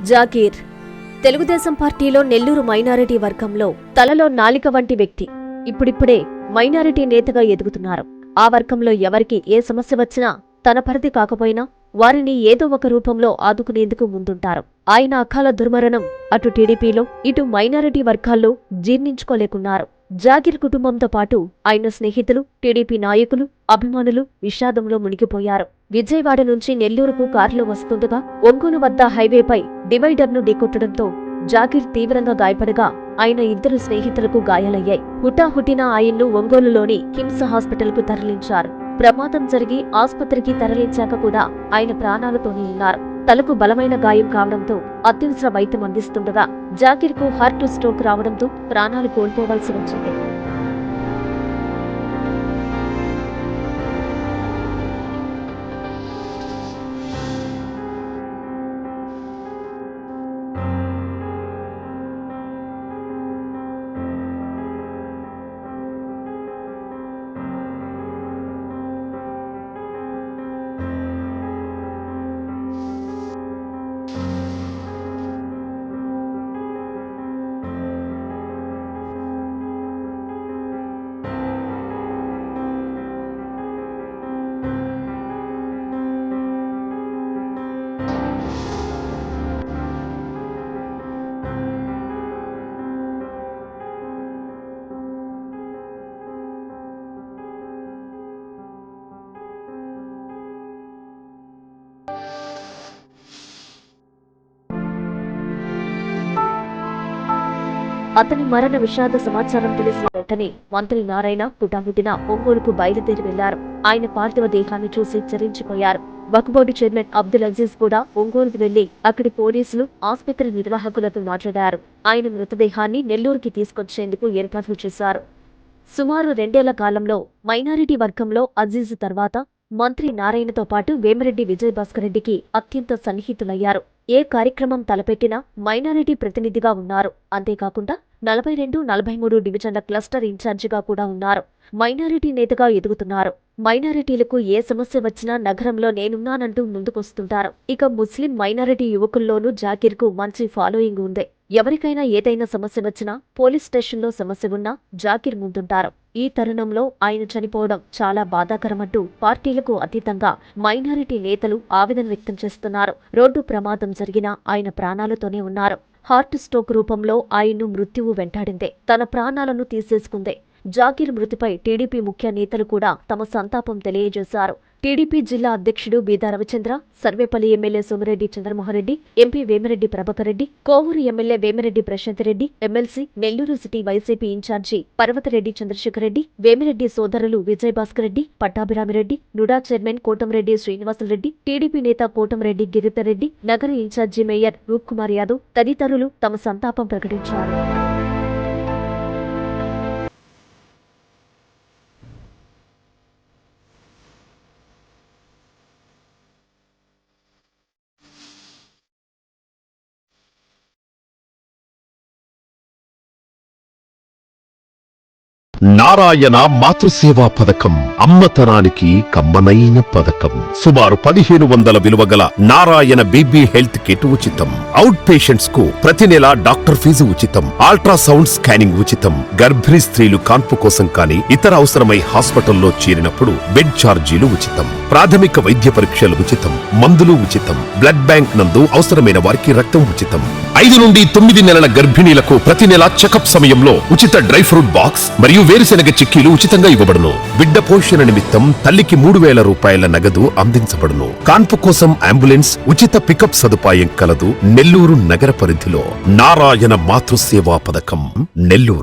జాకీర్ తెలుగుదేశం పార్టీలో నెల్లూరు మైనారిటీ వర్గంలో తలలో నాలిక వంటి వ్యక్తి. ఇప్పుడిప్పుడే మైనారిటీ నేతగా ఎదుగుతున్నారు. ఆ వర్గంలో ఎవరికి ఏ సమస్య వచ్చినా తన పరిధి కాకపోయినా వారిని ఏదో ఒక రూపంలో ఆదుకునేందుకు ముందుంటారు. ఆయన అకాల దుర్మరణం అటు టీడీపీలో ఇటు మైనారిటీ వర్గాల్లో జీర్ణించుకోలేకున్నారు. జాకీర్ కుటుంబంతో పాటు ఆయన స్నేహితులు, టీడీపీ నాయకులు, అభిమానులు విషాదంలో మునిగిపోయారు. విజయవాడ నుంచి నెల్లూరుకు కారులో వస్తుండగా ఒంగోలు వద్ద హైవేపై డివైడర్ను ఢీకొట్టడంతో జాకీర్ తీవ్రంగా గాయపడగా ఆయన ఇద్దరు స్నేహితులకు గాయాలయ్యాయి. హుటాహుటిన ఆయన్ను ఒంగోలులోని కిమ్స్ హాస్పిటల్కు తరలించారు. ప్రమాదం జరిగి ఆసుపత్రికి తరలించాక కూడా ఆయన ప్రాణాలతోనే ఉన్నారు. తలకు బలమైన గాయం కావడంతో అత్యవసర వైద్యం అందిస్తుండగా జాకీర్ కు హార్ట్ స్ట్రోక్ రావడంతో ప్రాణాలు కోల్పోవాల్సి వచ్చింది. అతని మరణ విషాద సమాచారం తెలిసిన వెంటనే మంత్రి నారాయణ హుటాహుటిన ఒంగోలుకు బయలుదేరి వెళ్లారు. ఆయన పార్థివ దేహాన్ని చూసి చరించిపోయారు. వక్ఫ్ బోర్డు చైర్మన్ అబ్దుల్ అజీజ్ కూడా ఒంగోలుకు వెళ్లి అక్కడి పోలీసులు, ఆసుపత్రి నిర్వాహకులతో మాట్లాడారు. ఆయన మృతదేహాన్ని నెల్లూరుకి తీసుకొచ్చేందుకు ఏర్పాట్లు చేశారు. సుమారు 2 ఏళ్ల కాలంలో మైనారిటీ వర్గంలో అజీజ్ తర్వాత మంత్రి నారాయణతో పాటు వేమిరెడ్డి విజయభాస్కర్ రెడ్డికి అత్యంత సన్నిహితులయ్యారు. ఏ కార్యక్రమం తలపెట్టినా మైనారిటీ ప్రతినిధిగా ఉన్నారు. అంతేకాకుండా 42, 43 డివిజన్ల క్లస్టర్ ఇన్ఛార్జిగా కూడా ఉన్నారు. మైనారిటీ నేతగా ఎదుగుతున్నారు. మైనారిటీలకు ఏ సమస్య వచ్చినా నగరంలో నేనున్నానంటూ ముందుకొస్తుంటారు. ఇక ముస్లిం మైనారిటీ యువకుల్లోనూ జాకీర్ కు మంచి ఫాలోయింగ్ ఉంది. ఎవరికైనా ఏదైనా సమస్య వచ్చినా, పోలీస్ స్టేషన్లో సమస్య ఉన్నా జాకీర్ ముందుంటారు. ఈ తరుణంలో ఆయన చనిపోవడం చాలా బాధాకరమంటూ పార్టీలకు అతీతంగా మైనారిటీ నేతలు ఆవేదన వ్యక్తం చేస్తున్నారు. రోడ్డు ప్రమాదం జరిగినా ఆయన ప్రాణాలతోనే ఉన్నారు. హార్ట్ స్ట్రోక్ రూపంలో ఆయన్ను మృత్యువు వెంటాడిందే, తన ప్రాణాలను తీసేసుకుందే. జాకీర్ మృతిపై టీడీపీ ముఖ్య నేతలు కూడా తమ సంతాపం తెలియజేశారు. టీడీపీ జిల్లా అధ్యక్షుడు Beeda Ravichandra, Sarvepalli MLA Somireddy Chandramohan Reddy, MP Vemireddy Prabhakar Reddy, Kovur MLA Vemireddy Prashanth Reddy, MLC Nellore city YCP incharge Parvathareddy Chandrasekhar Reddy, Vemireddy సోదరులు విజయభాస్కర్ రెడ్డి, పట్టాభిరామిరెడ్డి, నుడా చైర్మన్ కోటంరెడ్డి శ్రీనివాసులరెడ్డి, టీడీపీ నేత కోటంరెడ్డి గిరిధర్ రెడ్డి, నగర ఇన్ఛార్జి మేయర్ రూప్ కుమార్ యాదవ్ తదితరులు తమ సంతాపం ప్రకటించారు. నారాయణ మాతృసేవా పథకం అమ్మతనానికి కమ్మనైన పథకం. సుమారు 1500 విలువ గల నారాయణ బీబీ హెల్త్ కిట్ ఉచితం. అవుట్ పేషెంట్స్ కు ప్రతి నెల డాక్టర్ ఫీజు ఉచితం. అల్ట్రాసౌండ్ స్కానింగ్ ఉచితం. గర్భిణీ స్త్రీలు కాన్పు కోసం కానీ ఇతర అవసరమై హాస్పిటల్లో చేరినప్పుడు బెడ్ ఛార్జీలు ఉచితం. ప్రాథమిక వైద్య పరీక్షలు ఉచితం. మందులు ఉచితం. బ్లడ్ బ్యాంక్ నందు అవసరమైన వారికి రక్తం ఉచితం. 5 నుండి 9 నెలల గర్భిణీలకు ప్రతి నెల చెకప్ సమయంలో ఉచిత డ్రై ఫ్రూట్ బాక్స్ మరియు వేరుశెనగ చిక్కీలు ఉచితంగా ఇవ్వబడును. బిడ్డ పోషణ నిమిత్తం తల్లికి 3000 రూపాయల నగదు అందించబడును. కాన్పు కోసం అంబులెన్స్ ఉచిత పికప్ సదుపాయం కలదు. నెల్లూరు నగర పరిధిలో నారాయణ మాతృసేవా పథకం, నెల్లూరు.